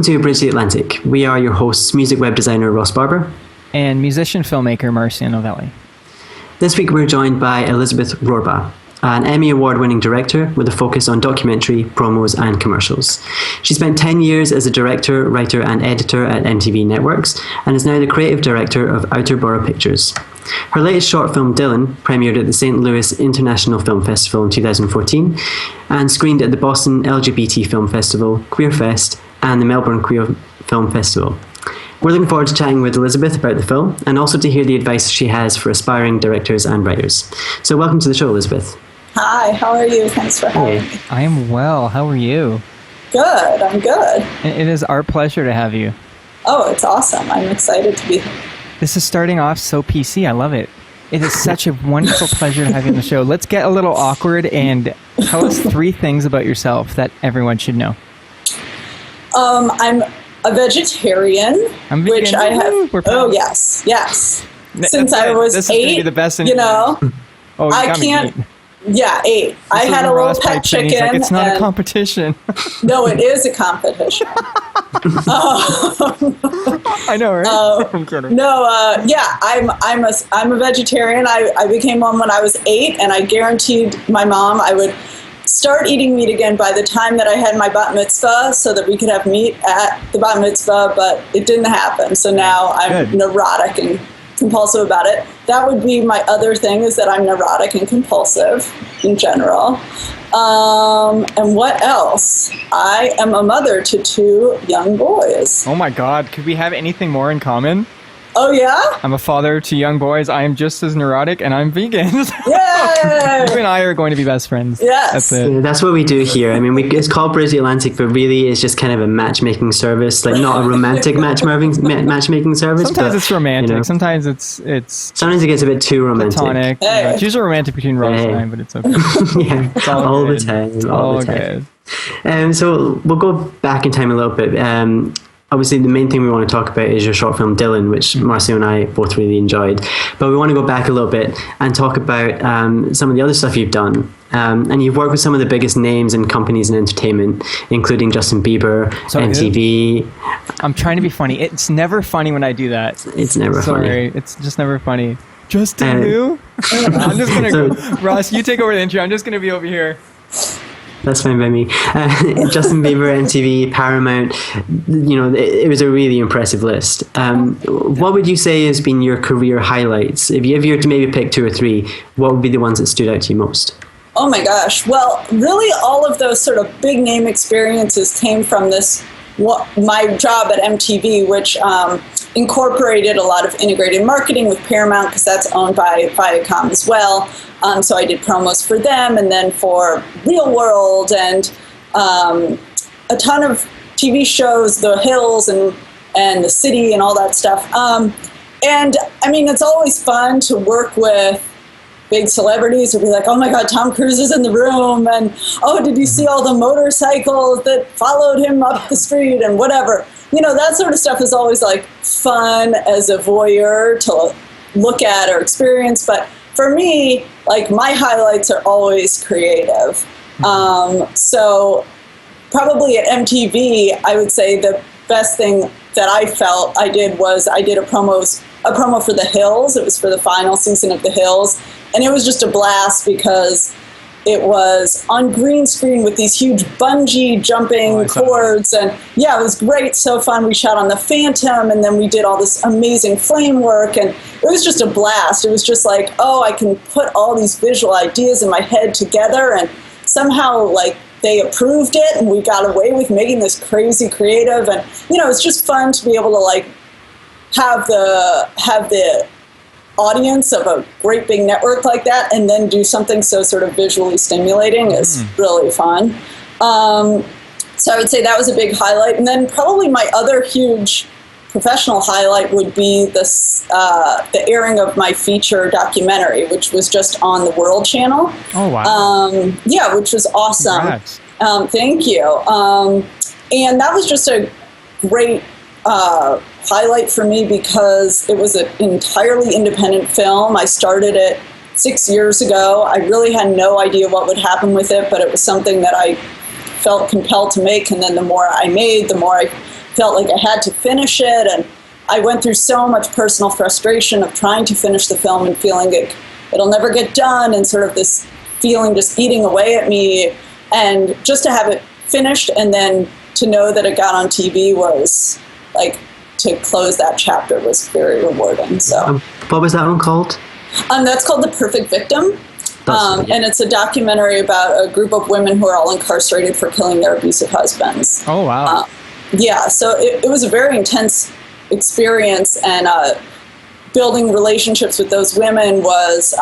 Welcome to Bridge the Atlantic. We are your hosts, music web designer Ross Barber and musician filmmaker Marcio Novelli. This week we're joined by Elizabeth Rohrbaugh, an Emmy Award winning director with a focus on documentary, promos and commercials. She spent 10 years as a director, writer and editor at MTV Networks and is now the creative director of Outer Borough Pictures. Her latest short film, Dylan, premiered at the St. Louis International Film Festival in 2014 and screened at the Boston LGBT Film Festival, Queer Fest and the Melbourne Queer Film Festival. We're looking forward to chatting with Elizabeth about the film and also to hear the advice she has for aspiring directors and writers. So welcome to the show, Elizabeth. Hi, how are you? Thanks for having me. I am well. How are you? Good, I'm good. It is our pleasure to have you. Oh, it's awesome. I'm excited to be here. This is starting off so PC. I love it. It is such a wonderful pleasure to have you on the show. Let's get a little awkward and tell us 3 things about yourself that everyone should know. I'm a vegetarian, I'm vegan. which I have. Oh, yes. Since I was this 8, is gonna be the best you know, oh, I can't. Meat. Yeah, 8. I had a little pet chicken. Like, it's not a competition. No, it is a competition. I know, right? I'm kidding. No, yeah, I'm a vegetarian. I became one when I was 8, and I guaranteed my mom I would start eating meat again by the time that I had my bat mitzvah, so that we could have meat at the bat mitzvah. But it didn't happen. So now I'm neurotic and compulsive about it. That would be my other thing, is that I'm neurotic and compulsive in general. And what else? I am a mother to 2 young boys. Oh my God, could we have anything more in common? Oh yeah? I'm a father to young boys. I am just as neurotic and I'm vegan. Yay! You and I are going to be best friends. Yes. That's it. Yeah, that's what we do here. I mean, it's called Bridge the Atlantic, but really it's just kind of a matchmaking service, like not a romantic matchmaking service. Sometimes but, it's romantic. You know, sometimes it's sometimes it gets a bit too romantic. platonic. Hey. It's usually romantic between Ross and I, but it's okay. Yeah, It's all the good. time. It's all the good. time. So we'll go back in time a little bit. Obviously, the main thing we want to talk about is your short film, Dylan, which Marcio and I both really enjoyed. But we want to go back a little bit and talk about some of the other stuff you've done. And you've worked with some of the biggest names and companies in entertainment, including Justin Bieber, MTV. I'm trying to be funny. It's never funny when I do that. It's never Sorry, funny. it's just never funny. Justin who? I'm just going to go. Ross, you take over the intro. I'm just going to be over here. That's fine by me. Justin Bieber, MTV, Paramount, you know, it was a really impressive list. What would you say has been your career highlights? If you were to maybe pick 2 or 3, what would be the ones that stood out to you most? Oh my gosh. Well, really all of those sort of big name experiences came from my job at MTV, which incorporated a lot of integrated marketing with Paramount, because that's owned by Viacom as well. So I did promos for them, and then for Real World, and a ton of TV shows, The Hills and The City and all that stuff. And I mean, it's always fun to work with big celebrities, or be like, oh my God, Tom Cruise is in the room, and oh, did you see all the motorcycles that followed him up the street, and whatever. You know, that sort of stuff is always like fun as a voyeur to look at or experience. But for me, like, my highlights are always creative. So probably at MTV, I would say the best thing that I felt I did was I did a promo for The Hills. It was for the final season of The Hills. And it was just a blast because it was on green screen with these huge bungee jumping cords. And yeah, it was great. So fun. We shot on the Phantom, and then we did all this amazing flame work. And it was just a blast. It was just like, oh, I can put all these visual ideas in my head together. And somehow, like, they approved it, and we got away with making this crazy creative. And, you know, it's just fun to be able to, like, have the audience of a great big network like that, and then do something so sort of visually stimulating is really fun. So I would say that was a big highlight. And then probably my other huge professional highlight would be the airing of my feature documentary, which was just on the World Channel. Oh, wow. Yeah, which was awesome. Congrats. Thank you. And that was just a great highlight for me because it was an entirely independent film. I started it 6 years ago. I really had no idea what would happen with it, but it was something that I felt compelled to make. And then the more I made, the more I felt like I had to finish it, and I went through so much personal frustration of trying to finish the film and feeling it'll never get done, and sort of this feeling just eating away at me. And just to have it finished and then to know that it got on TV was like, to close that chapter was very rewarding. So, what was that one called? That's called The Perfect Victim. And it's a documentary about a group of women who are all incarcerated for killing their abusive husbands. Oh, wow. Yeah, so it was a very intense experience, and building relationships with those women was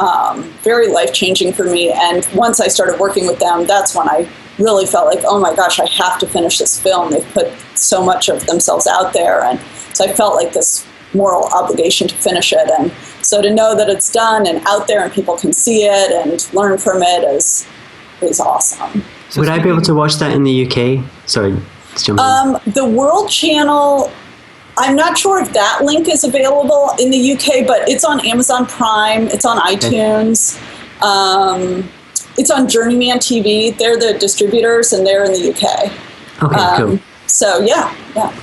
very life-changing for me. And once I started working with them, that's when I really felt like, oh my gosh, I have to finish this film. They've put so much of themselves out there. And so I felt like this moral obligation to finish it. And so to know that it's done and out there and people can see it and learn from it is awesome. So would I be able to watch that in the UK? Sorry, let's jump in. The World Channel, I'm not sure if that link is available in the UK, but it's on Amazon Prime, it's on iTunes, it's on Journeyman TV. They're the distributors, and they're in the UK. Okay, cool. So, yeah.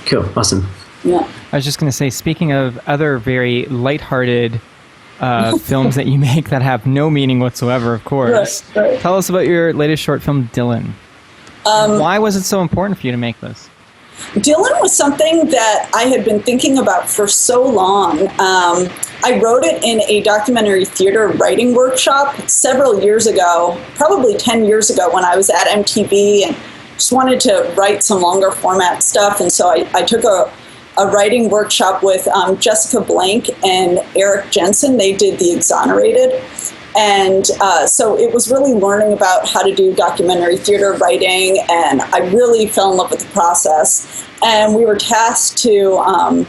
Cool, awesome. Yeah. I was just going to say, speaking of other very lighthearted films that you make that have no meaning whatsoever, of course. Right. Tell us about your latest short film, Dylan. Why was it so important for you to make this? Dylan was something that I had been thinking about for so long. I wrote it in a documentary theater writing workshop several years ago, probably 10 years ago, when I was at MTV and just wanted to write some longer format stuff. And so I took a writing workshop with Jessica Blank and Eric Jensen. They did The Exonerated. And so it was really learning about how to do documentary theater writing, and I really fell in love with the process. And we were tasked to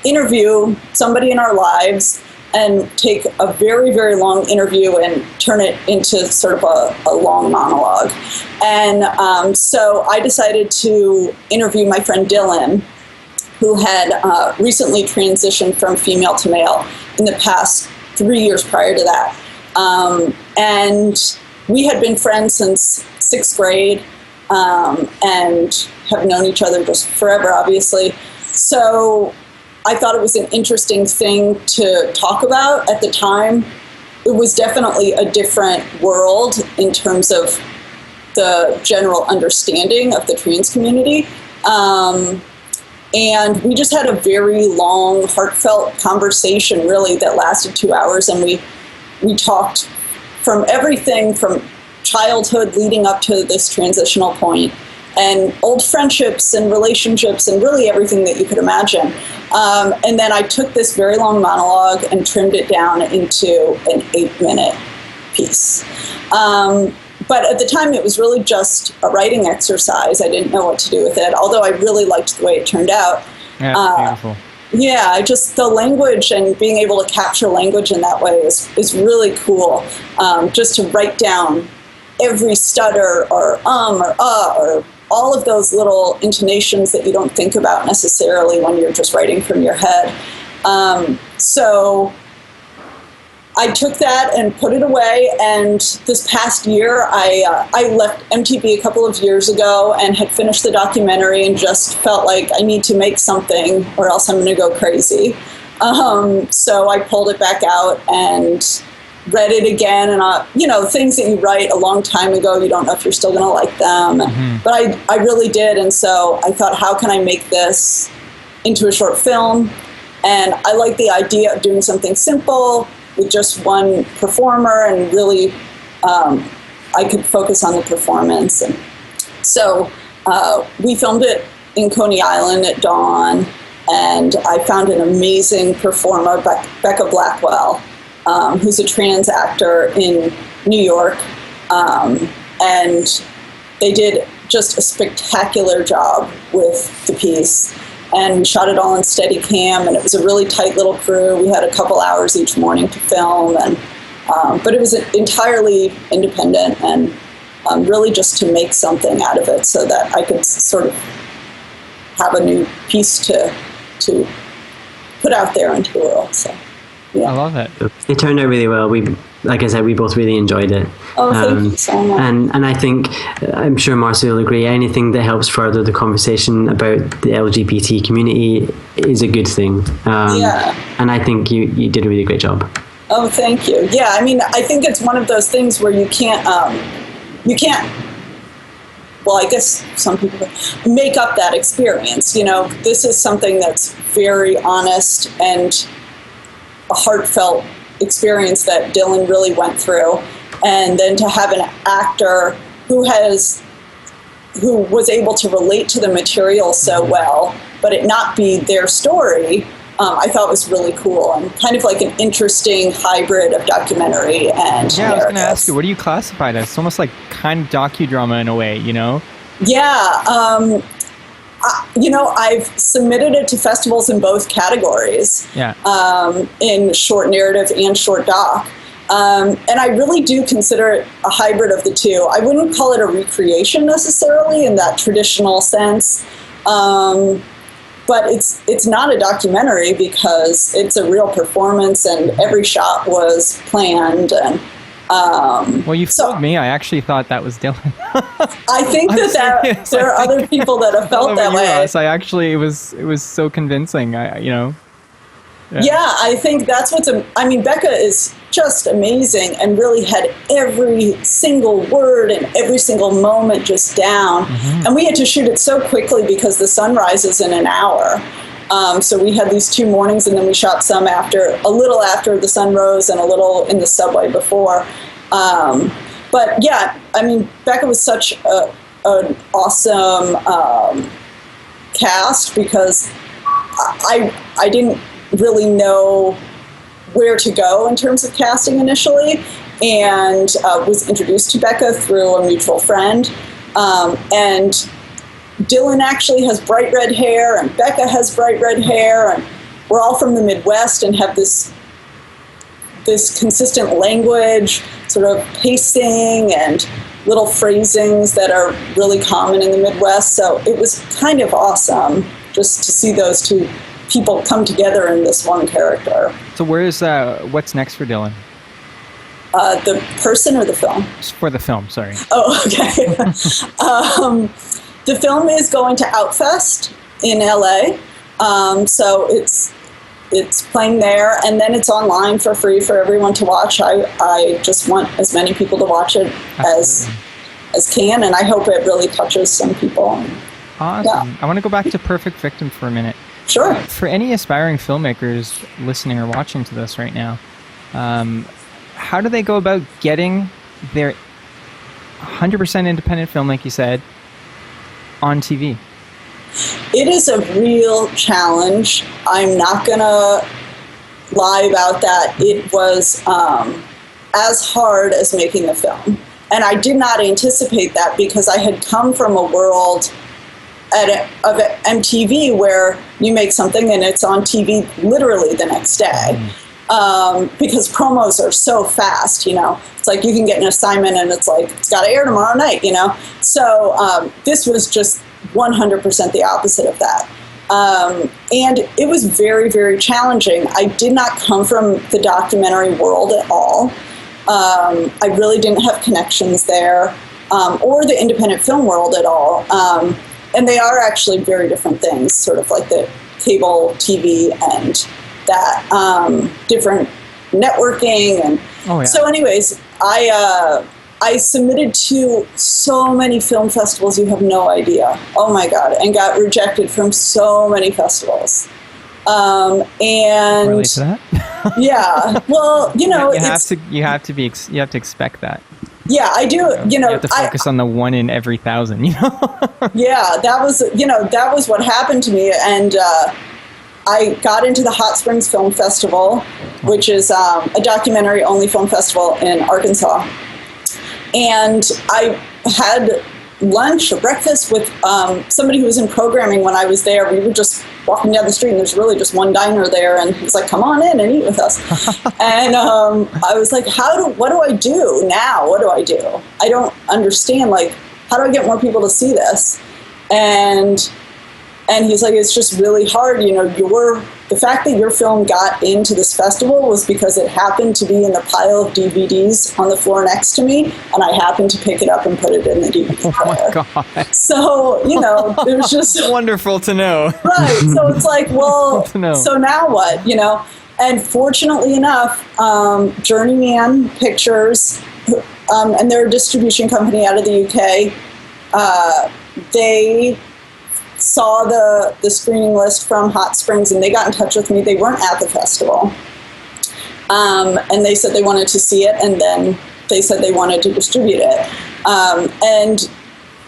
interview somebody in our lives and take a very, very long interview and turn it into sort of a long monologue. And so I decided to interview my friend Dylan, who had recently transitioned from female to male in the past 3 years prior to that. And we had been friends since 6th grade and have known each other just forever, obviously. So I thought it was an interesting thing to talk about at the time. It was definitely a different world in terms of the general understanding of the trans community. And we just had a very long, heartfelt conversation, really, that lasted 2 hours. And we talked from everything from childhood leading up to this transitional point, and old friendships and relationships and really everything that you could imagine. And then I took this very long monologue and trimmed it down into an 8-minute piece. But at the time, it was really just a writing exercise. I didn't know what to do with it, although I really liked the way it turned out. Yeah, beautiful. Yeah, just the language and being able to capture language in that way is really cool. Just to write down every stutter or or all of those little intonations that you don't think about necessarily when you're just writing from your head. So I took that and put it away, and this past year I left MTV a couple of years ago and had finished the documentary and just felt like I need to make something or else I'm going to go crazy. So I pulled it back out and read it again, and things that you write a long time ago, you don't know if you're still going to like them. Mm-hmm. But I really did, and so I thought, how can I make this into a short film? And I like the idea of doing something simple with just one performer, and really I could focus on the performance. And so we filmed it in Coney Island at dawn, and I found an amazing performer, Becca Blackwell, who's a trans actor in New York, and they did just a spectacular job with the piece. And we shot it all in Steadicam, and it was a really tight little crew. We had a couple hours each morning to film, and but it was entirely independent, and really just to make something out of it so that I could sort of have a new piece to put out there into the world. So. I love it. It turned out really well. Like I said, we both really enjoyed it. Oh, thank you so much. And I think, I'm sure Marcio will agree, anything that helps further the conversation about the LGBT community is a good thing. And I think you did a really great job. Oh, thank you. Yeah, I mean, I think it's one of those things where you can't, well, I guess some people make up that experience. You know, this is something that's very honest and a heartfelt experience that Dylan really went through. And then to have an actor who was able to relate to the material so well, but it not be their story, I thought was really cool and kind of like an interesting hybrid of documentary and I was going to ask you, what do you classify it as? It's almost like kind of docudrama in a way, you know? Yeah. You know, I've submitted it to festivals in both categories, in short narrative and short doc. And I really do consider it a hybrid of the two. I wouldn't call it a recreation necessarily in that traditional sense. But it's not a documentary because it's a real performance and every shot was planned. And well, you fooled me. I actually thought that was Dylan. I think that there are other people that have felt that way. It was so convincing. Yeah, I think that's Becca is just amazing and really had every single word and every single moment just down. Mm-hmm. And we had to shoot it so quickly because the sun rises in an hour. So we had these 2 mornings and then we shot some a little after the sun rose and a little in the subway before. But yeah, I mean, Becca was such an awesome cast because I didn't really know where to go in terms of casting initially, and was introduced to Becca through a mutual friend. And Dylan actually has bright red hair, and Becca has bright red hair, and we're all from the Midwest and have this consistent language, sort of pacing and little phrasings that are really common in the Midwest. So it was kind of awesome just to see those two people come together in this one character. So what's next for Dylan? The person or the film? For the film, sorry. Oh, okay. The film is going to Outfest in LA. So it's playing there, and then it's online for free for everyone to watch. I just want as many people to watch it as can, and I hope it really touches some people. Awesome. Yeah. I want to go back to Perfect Victim for a minute. Sure. For any aspiring filmmakers listening or watching to this right now, how do they go about getting their 100% independent film, like you said, on TV? It is a real challenge. I'm not going to lie about that. It was as hard as making a film. And I did not anticipate that because I had come from a world of MTV where you make something and it's on TV literally the next day. Because promos are so fast, you know. It's like you can get an assignment and it's like, it's got to air tomorrow night, you know. So this was just 100% the opposite of that. And it was very, very challenging. I did not come from the documentary world at all. I really didn't have connections there, or the independent film world at all. And they are actually very different things, sort of like the cable TV and that different networking. And so anyways, I submitted to so many film festivals, you have no idea. Oh my God, and got rejected from so many festivals. And relate to that? Yeah, well, you know, you have to expect that. Yeah, I do. You know, you have to focus on the 1 in every 1,000. You know. Yeah, that was what happened to me, and I got into the Hot Springs Film Festival, which is a documentary-only film festival in Arkansas, and I had lunch or breakfast with somebody who was in programming when I was there. We were just walking down the street, and there's really just one diner there, and he's like, "Come on in and eat with us." And I was like, what do I do now? What do I do? I don't understand. Like, how do I get more people to see this? And And he's like, it's just really hard. The fact that your film got into this festival was because it happened to be in the pile of DVDs on the floor next to me, and I happened to pick it up and put it in the DVD player. Oh my God. So, it was just wonderful to know. Right. So it's like, well, so now what? And fortunately enough, Journeyman Pictures, and they're a distribution company out of the UK, they saw the screening list from Hot Springs, and they got in touch with me. They weren't at the festival. And they said they wanted to see it, and then they said they wanted to distribute it. And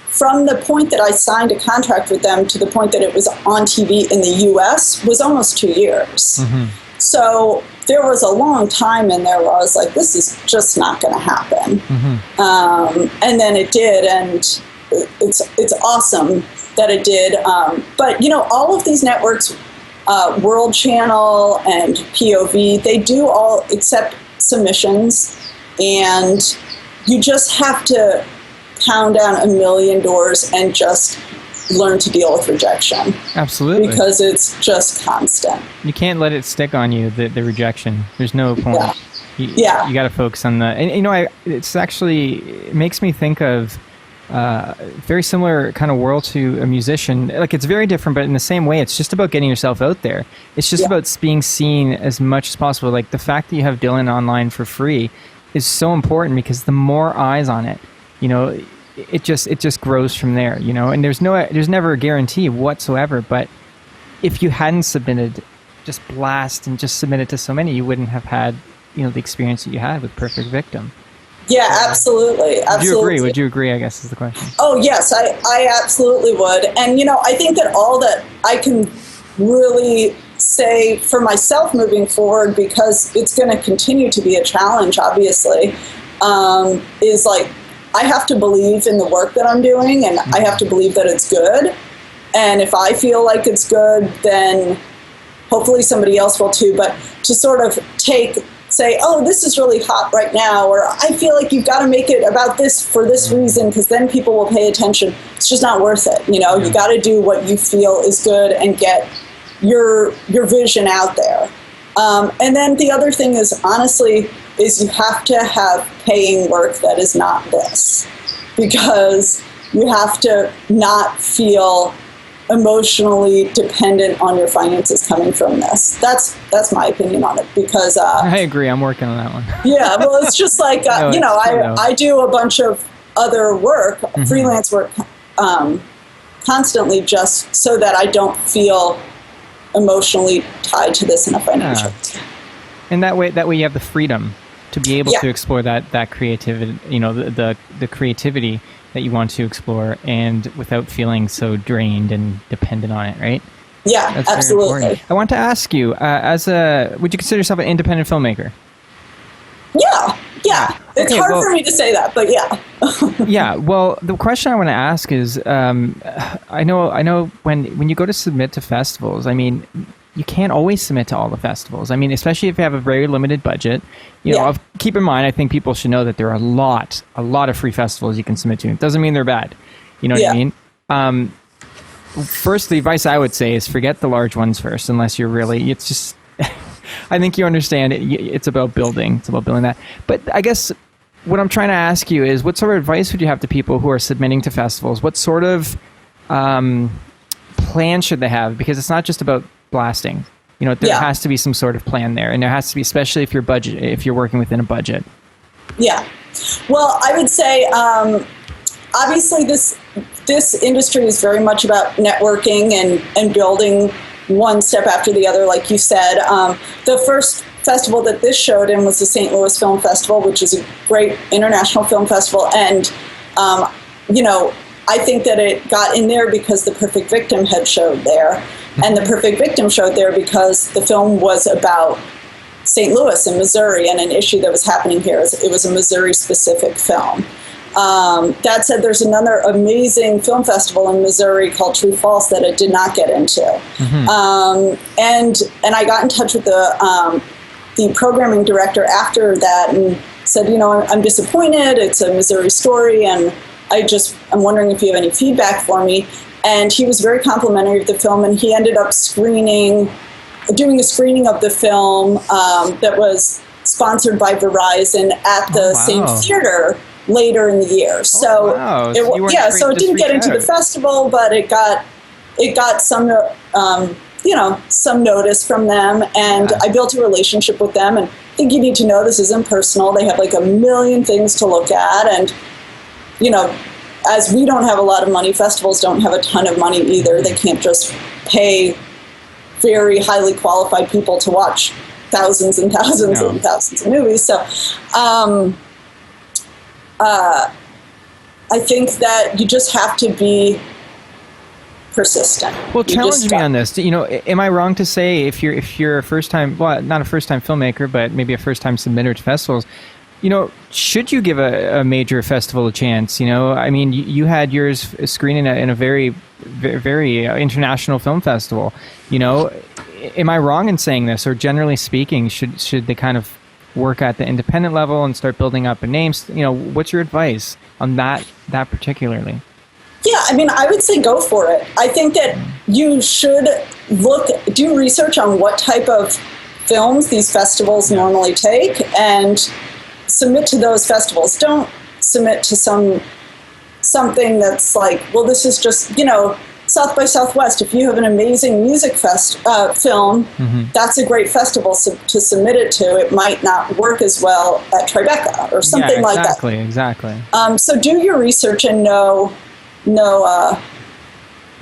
from the point that I signed a contract with them to the point that it was on TV in the US was almost 2 years. Mm-hmm. So there was a long time in there where I was like, this is just not going to happen. Mm-hmm. And then it did, and it's awesome that it did. But, all of these networks, World Channel and POV, they do all accept submissions, and you just have to pound down a million doors and just learn to deal with rejection. Absolutely. Because it's just constant. You can't let it stick on you, the rejection. There's no point. Yeah. You got to focus on it makes me think of very similar kind of world to a musician. Like, it's very different, but in the same way, it's just about getting yourself out there. It's just about being seen as much as possible. Like, the fact that you have Dylan online for free is so important, because the more eyes on it, it just grows from there, and there's never a guarantee whatsoever. But if you hadn't submitted, just blast and just submitted to so many, you wouldn't have had, the experience that you had with Perfect Victim. Yeah, absolutely. Would you agree? Would you agree, I guess, is the question. Oh, yes, I absolutely would. And, I think that all that I can really say for myself moving forward, because it's going to continue to be a challenge, obviously, is like, I have to believe in the work that I'm doing, and I have to believe that it's good. And if I feel like it's good, then hopefully somebody else will too. But to sort of say, oh, this is really hot right now, or I feel like you've got to make it about this for this reason, because then people will pay attention. It's just not worth it. You got to do what you feel is good and get your vision out there. And then the other thing is, honestly, is you have to have paying work that is not this, because you have to not feel emotionally dependent on your finances coming from this. That's my opinion on it, because I agree. I'm working on that one. Yeah, well, it's just like I do a bunch of other work, freelance work, constantly, just so that I don't feel emotionally tied to this in a financial. And that way you have the freedom to be able to explore that creativity, the creativity that you want to explore, and without feeling so drained and dependent on it, right? Yeah, that's absolutely. I want to ask you, would you consider yourself an independent filmmaker? Yeah. It's hard for me to say that, but yeah. Yeah. Well, the question I want to ask is, I know when you go to submit to festivals, I mean, you can't always submit to all the festivals. I mean, especially if you have a very limited budget. Keep in mind, I think people should know that there are a lot of free festivals you can submit to. It doesn't mean they're bad. You know what I mean? First, the advice I would say is forget the large ones first, unless you're really, it's just, I think you understand it. It's about building. It's about building that. But I guess what I'm trying to ask you is, what sort of advice would you have to people who are submitting to festivals? What sort of plan should they have? Because it's not just about blasting. There has to be some sort of plan there, and there has to be, especially if you're working within a budget. Yeah. Well, I would say, obviously this industry is very much about networking and building one step after the other, like you said. The first festival that this showed in was the St. Louis Film Festival, which is a great international film festival. And, I think that it got in there because The Perfect Victim had showed there. And The Perfect Victim showed there because the film was about St. Louis and Missouri and an issue that was happening here. It was a Missouri-specific film. That said, there's another amazing film festival in Missouri called True False that it did not get into. And I got in touch with the programming director after that and said, I'm disappointed. It's a Missouri story, and I'm wondering if you have any feedback for me. And he was very complimentary of the film, and he ended up doing a screening of the film that was sponsored by Verizon at the same theater later in the year. So so it didn't get into the festival, but it got some some notice from them, and I built a relationship with them. And I think you need to know this isn't personal. They have like a million things to look at, and as we don't have a lot of money, festivals don't have a ton of money either. They can't just pay very highly qualified people to watch thousands and thousands and thousands of movies. So I think that you just have to be persistent. Well, challenge me on this. Am I wrong to say if you're a first time, well, not a first time filmmaker, but maybe a first time submitter to festivals, should you give a major festival a chance? I mean, you had yours screening in a very, very international film festival. Am I wrong in saying this, or generally speaking, should they kind of work at the independent level and start building up a name? What's your advice on that particularly? Yeah, I mean, I would say go for it. I think that you should do research on what type of films these festivals normally take and submit to those festivals. Don't submit to something that's like, well, this is just, South by Southwest. If you have an amazing music film, that's a great festival to submit it to. It might not work as well at Tribeca or something like that. Exactly. So do your research and know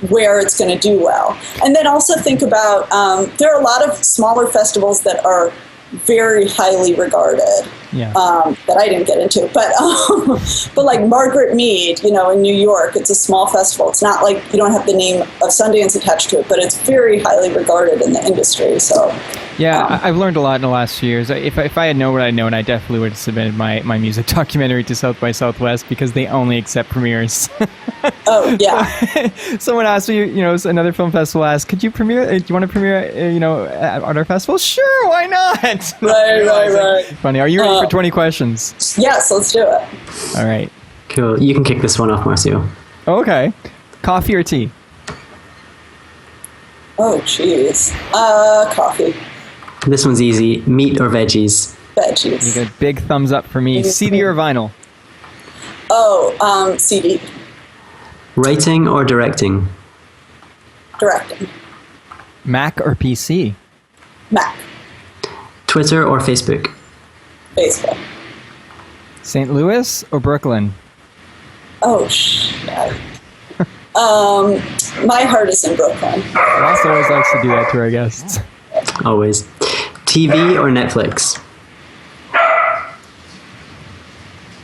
where it's going to do well. And then also think about, there are a lot of smaller festivals that are very highly regarded, that I didn't get into. But like Margaret Mead, in New York, it's a small festival. It's not like you don't have the name of Sundance attached to it, but it's very highly regarded in the industry. So I've learned a lot in the last few years. If I had known what I known, I definitely would have submitted my music documentary to South by Southwest, because they only accept premieres. Oh yeah. Someone asked me, another film festival asked, "Could you premiere? Do you want to premiere, at our festival?" Sure, why not? Right. Funny. Are you ready for 20 questions? Yes, let's do it. All right. Cool. You can kick this one off, Marcio. Okay. Coffee or tea? Oh, jeez. Coffee. This one's easy. Meat or veggies? Veggies. You got big thumbs up for me. CD or vinyl? Oh, CD. Writing or directing? Directing. Mac or PC? Mac. Twitter or Facebook? Facebook. St. Louis or Brooklyn? Oh, shit. My heart is in Brooklyn. Ross always likes to do that to our guests. Always. TV or Netflix?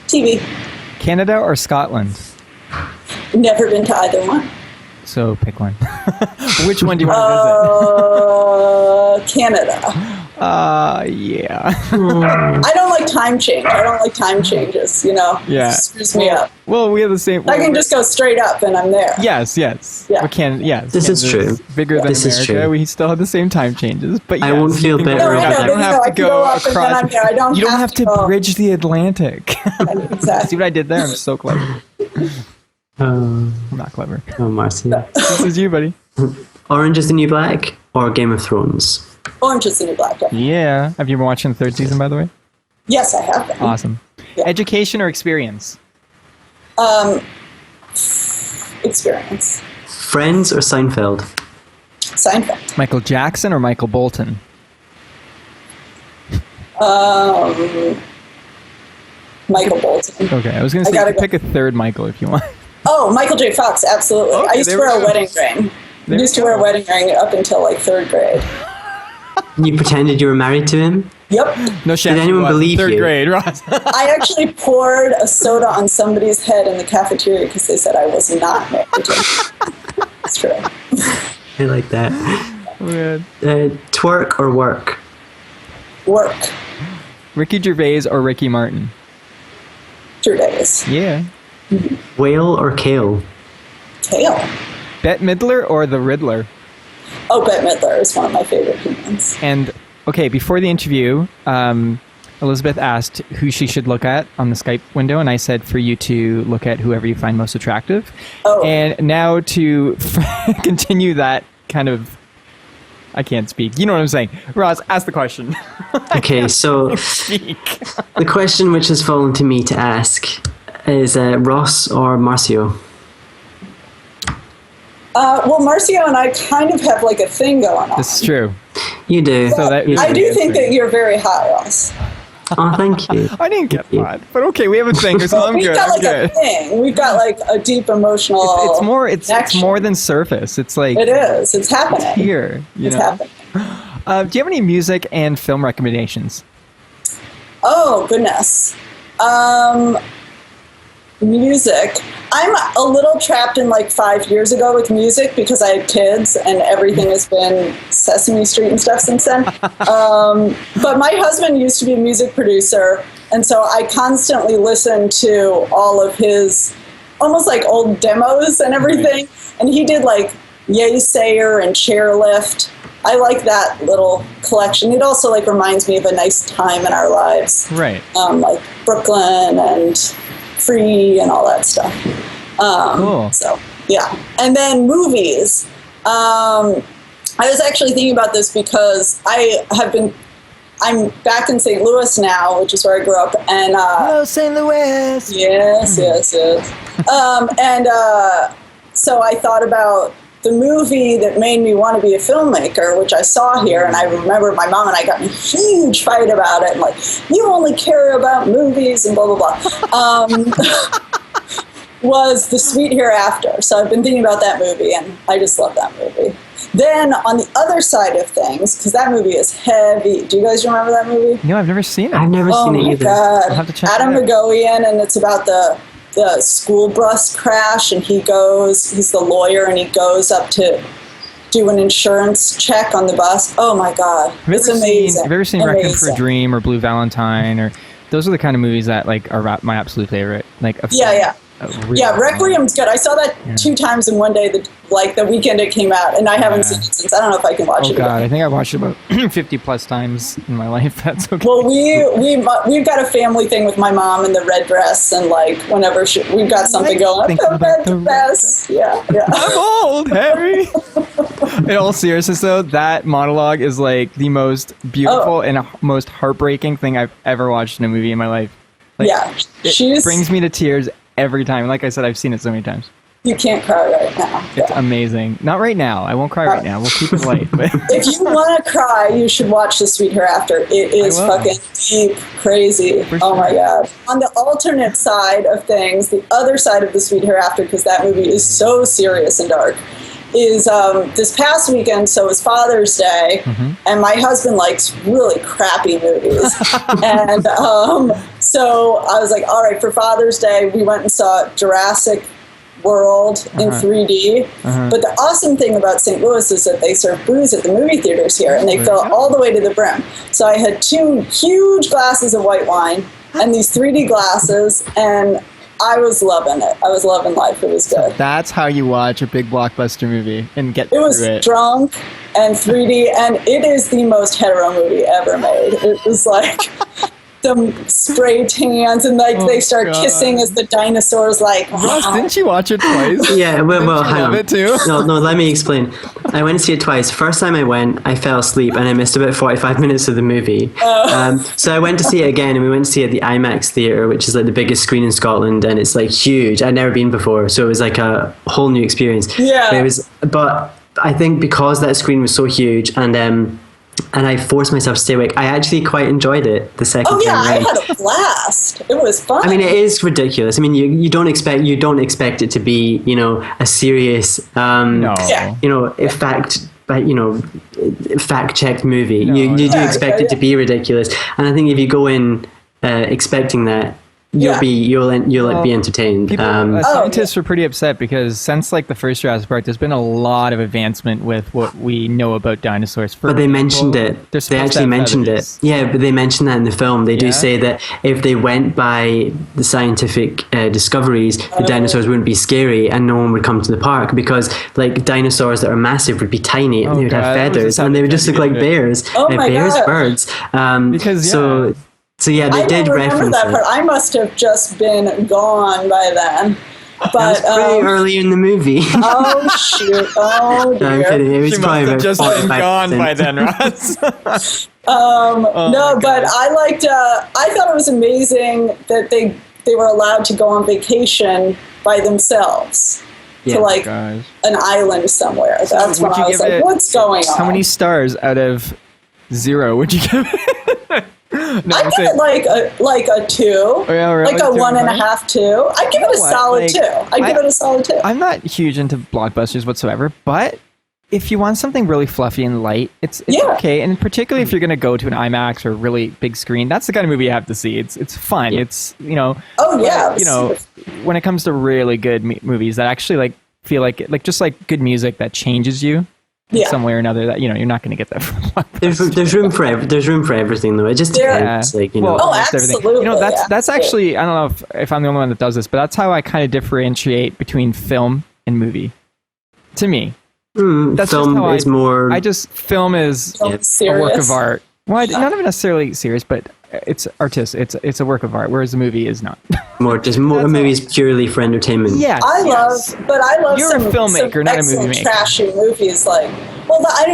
TV. Canada or Scotland? Never been to either one. So pick one. Which one do you want to visit? Canada. Yeah. I don't like time change. I don't like time changes, Yeah. It screws me up. Well, we have the same... I can just go straight up and I'm there. Yes. Yeah. This is true. Bigger than This is America. true. We still have the same time changes. But yes, I won't feel better No, about I that. don't have to go across. You don't have to bridge the Atlantic. Exactly. See what I did there? I'm so clever. I'm not clever. Oh, Marcio. This is you, buddy. Orange is the New Black or Game of Thrones? Orange is the New Black. Yeah. Have you been watching the 3rd season, by the way? Yes, I have been. Awesome. Yeah. Education or experience? Experience. Friends or Seinfeld? Seinfeld. Michael Jackson or Michael Bolton? Michael Bolton. Okay, I was going to say you could pick a third Michael if you want. Oh, Michael J. Fox, absolutely. Okay, I used to wear a wedding ring. I used to wear a wedding ring up until like 3rd grade. You pretended you were married to him? Yep. No chance. Did anyone believe you? 3rd grade, Ross. I actually poured a soda on somebody's head in the cafeteria because they said I was not married to him. It's true. I like that. Man. Twerk or work? Work. Ricky Gervais or Ricky Martin? Gervais. Yeah. Whale or kale? Kale. Bette Midler or the Riddler? Oh, Bette Midler is one of my favorite humans. And, okay, before the interview, Elizabeth asked who she should look at on the Skype window, and I said for you to look at whoever you find most attractive. Oh. And now to continue that kind of, I can't speak. You know what I'm saying. Ross, ask the question. Okay, so the question which has fallen to me to ask is Ross or Marcio? Well, Marcio and I kind of have like a thing going on. This is true. You do. So I do think that you're very hot, Ross. Oh, thank you. I didn't get that, but okay, we have a thing, so I'm good. We've got like a thing. We've got like a deep emotional. It's more than surface. It's like it is. It's happening here. It's happening. Do you have any music and film recommendations? Oh goodness. Music. I'm a little trapped in like 5 years ago with music because I had kids and everything has been Sesame Street and stuff since then. But my husband used to be a music producer, and so I constantly listened to all of his almost like old demos and everything. And he did like Yay Sayer and Chairlift. I like that little collection. It also like reminds me of a nice time in our lives. Right. Like Brooklyn and Free and all that stuff. Cool. So yeah, and then movies. I was actually thinking about this because I'm back in St. Louis now, which is where I grew up, and hello, St. Louis. Yes. So I thought about the movie that made me want to be a filmmaker, which I saw here, and I remember my mom and I got in a huge fight about it, and like, you only care about movies and blah, blah, blah, was The Sweet Hereafter. So I've been thinking about that movie, and I just love that movie. Then on the other side of things, because that movie is heavy. Do you guys remember that movie? No, I've never seen it. I've never seen it either. Oh my God. I'll have to check Adam it out. McGowan, and it's about the school bus crash, and he's the lawyer, and he goes up to do an insurance check on the bus. Oh my God, it's amazing. Have you ever seen Requiem for a Dream or Blue Valentine? Or those are the kind of movies that like are my absolute favorite. Like Requiem's good. I saw that 2 times in one day. The weekend it came out, and I haven't seen it since. I don't know if I can watch it. Oh God, again. I think I watched it about 50 plus times in my life. That's okay. Well, we've got a family thing with my mom and the red dress, and like whenever we've got something going, the red dress. Yeah. I'm old, Harry. In all seriousness, though, that monologue is like the most beautiful and most heartbreaking thing I've ever watched in a movie in my life. Like, it brings me to tears every time. Like I said, I've seen it so many times. You can't cry right now. It's amazing. Not right now. I won't cry right now. We'll keep it light. But if you want to cry, you should watch The Sweet Hereafter. It is fucking deep, crazy. Oh my God. On the alternate side of things, the other side of The Sweet Hereafter, because that movie is so serious and dark, is this past weekend, so it was Father's Day, and my husband likes really crappy movies. And so I was like, all right, for Father's Day, we went and saw Jurassic World in 3D. But the awesome thing about St. Louis is that they serve booze at the movie theaters here, and they fill all the way to the brim. So I had 2 huge glasses of white wine and these 3D glasses, and I was loving it. I was loving life. It was good. So that's how you watch a big blockbuster movie and get through it. It was drunk and 3D, and it is the most hetero movie ever made. It was like the spray tans, and like they start kissing as the dinosaurs like. Ross, didn't you watch it twice? Yeah, well, hang on. It too? No, let me explain. I went to see it twice. First time I went, I fell asleep and I missed about 45 minutes of the movie. So I went to see it again, and we went to see it at the IMAX theatre, which is like the biggest screen in Scotland, and it's like huge. I'd never been before, so it was like a whole new experience. Yeah. But I think because that screen was so huge, and I forced myself to stay awake, I actually quite enjoyed it the second time. Oh yeah, around. I had a blast. It was fun. I mean, it is ridiculous. I mean, you don't expect it to be, a serious, fact-checked movie. You do expect it to be ridiculous, and I think if you go in expecting that, you'll be entertained. Scientists were pretty upset because since like the first Jurassic Park, there's been a lot of advancement with what we know about dinosaurs. But they mentioned it. They actually mentioned it. Yeah, but they mentioned that in the film. They do say that if they went by the scientific discoveries, the dinosaurs wouldn't be scary and no one would come to the park, because like dinosaurs that are massive would be tiny and they would have feathers and they would just look like bears. Oh my bears, God. birds. So yeah, they did reference that part. it. I must have just been gone by then. But That was pretty early in the movie. Oh shoot! Oh dear. No, I'm kidding. It was She probably must have about just been 45%. gone by then, Ross. No, but I liked. I thought it was amazing that they were allowed to go on vacation by themselves Yeah. to like Gosh. an island somewhere. That's when Would I you was give like, it- "What's going on?" How many stars out of 0 would you give it? No, I give it like a 2, yeah, really? like a 1.5, 2.5? 2. I give it a what? solid Like, 2. I give it a solid 2. I'm not huge into blockbusters whatsoever, but if you want something really fluffy and light, it's Yeah. okay. And particularly if you're going to go to an IMAX or a really big screen, that's the kind of movie you have to see. It's fun. Yeah. It's Oh yeah, when it comes to really good movies that actually like feel like just like good music that changes you. Yeah. Some way or another that you're not going to get that from Blockbuster. There's room for everything though. It just depends, like Well, Oh, almost everything. absolutely, That's actually, I don't know if I'm the only one that does this, but that's how I kind of differentiate between film and movie. To me, that's just film how is more. film is Serious. a work of art. Well, not even necessarily serious, but it's artistic. It's a work of art, whereas a movie is not. more just more a movie is purely for entertainment. Yes, I yes. love You're a some filmmaker, not a movie excellent maker. trashy movies. Like, well, I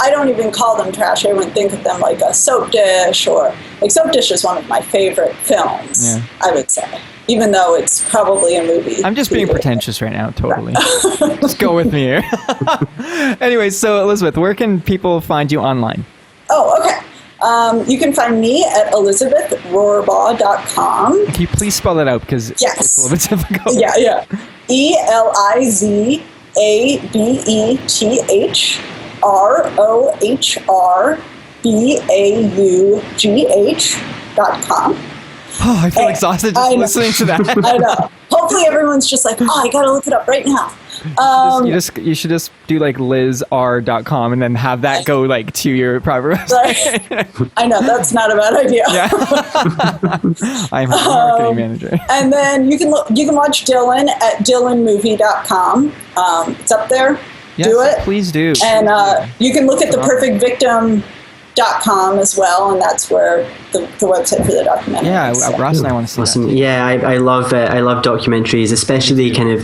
don't even call them trashy. I wouldn't think of them like a Soap Dish, or like Soap Dish is one of my favorite films. Yeah. I would say, even though it's probably a movie. I'm just being pretentious right now, totally. Just go with me here. Anyway, so Elizabeth, where can people find you online? Oh, okay. You can find me at elizabethrohrbaugh.com. Can you please spell that out because Yes. it's a little bit difficult. Yeah. ELIZABETHROHRBAUGH.com. Oh, I feel exhausted just I know. listening to that. I know. Hopefully everyone's just like, oh, I gotta look it up right now. You should just do like lizr.com and then have that go like to your private website. Right. I know, that's not a bad idea. Yeah. I'm a marketing manager. And then you can watch Dylan at dylanmovie.com. It's up there. Yes, Do it. please do. And you can look at theperfectvictim.com as well, and that's where the website for the documentary Yeah, is. Ross and I want to see Awesome. that. Yeah, I love documentaries, especially kind of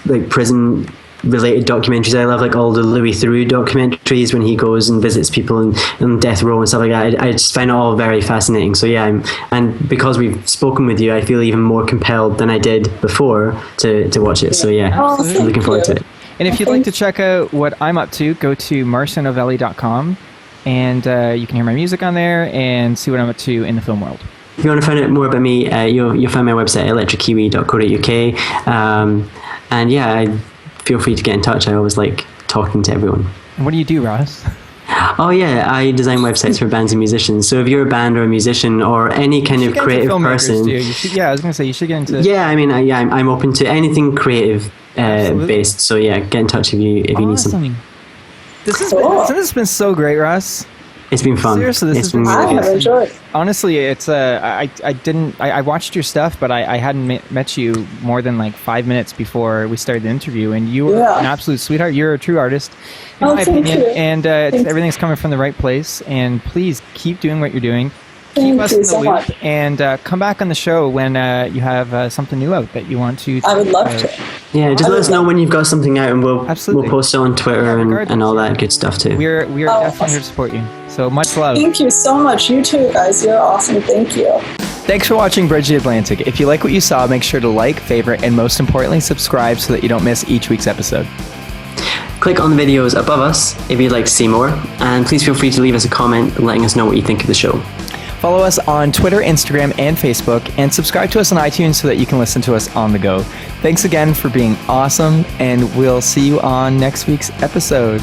like prison related documentaries. I love like all the Louis Theroux documentaries when he goes and visits people in death row and stuff like that. I just find it all very fascinating. So yeah, and because we've spoken with you, I feel even more compelled than I did before to watch it. So yeah, Oh, I'm thank looking forward to you. it. And if you'd like to check out what I'm up to, go to marcionovelli.com and you can hear my music on there and see what I'm up to in the film world. If you want to find out more about me, you'll find my website electrickiwi.co.uk. And yeah, feel free to get in touch. I always like talking to everyone. And what do you do, Ross? Oh yeah, I design websites for bands and musicians. So if you're a band or a musician or any kind of You should get into creative filmmakers, person, too. You should, I was going to say you should get into. yeah, I mean, I'm open to anything creative based. So yeah, get in touch if you need some. Awesome. Cool. This has been so great, Ross. It's been fun. Seriously, this It's has been I really have good. enjoyed. Honestly, it's I watched your stuff, but I hadn't met you more than like 5 minutes before we started the interview, and you were Yeah. an absolute sweetheart. You're a true artist, in Oh, my thank opinion, you. and Thank you. everything's coming from the right place. And please keep doing what you're doing. Thank Keep us you in the so loop, much. and come back on the show when you have something new out that you want to. I would love to. Yeah, just let us know when you've got something out, and we'll Absolutely. post it on Twitter Yeah, regardless. and all that good stuff too. We are Oh, definitely awesome. here to support you. So much love. Thank you so much. You too, guys. You're awesome. Thank you. Thanks for watching Bridge the Atlantic. If you like what you saw, make sure to like, favorite, and most importantly, subscribe so that you don't miss each week's episode. Click on the videos above us if you'd like to see more, and please feel free to leave us a comment letting us know what you think of the show. Follow us on Twitter, Instagram, and Facebook, and subscribe to us on iTunes so that you can listen to us on the go. Thanks again for being awesome, and we'll see you on next week's episode.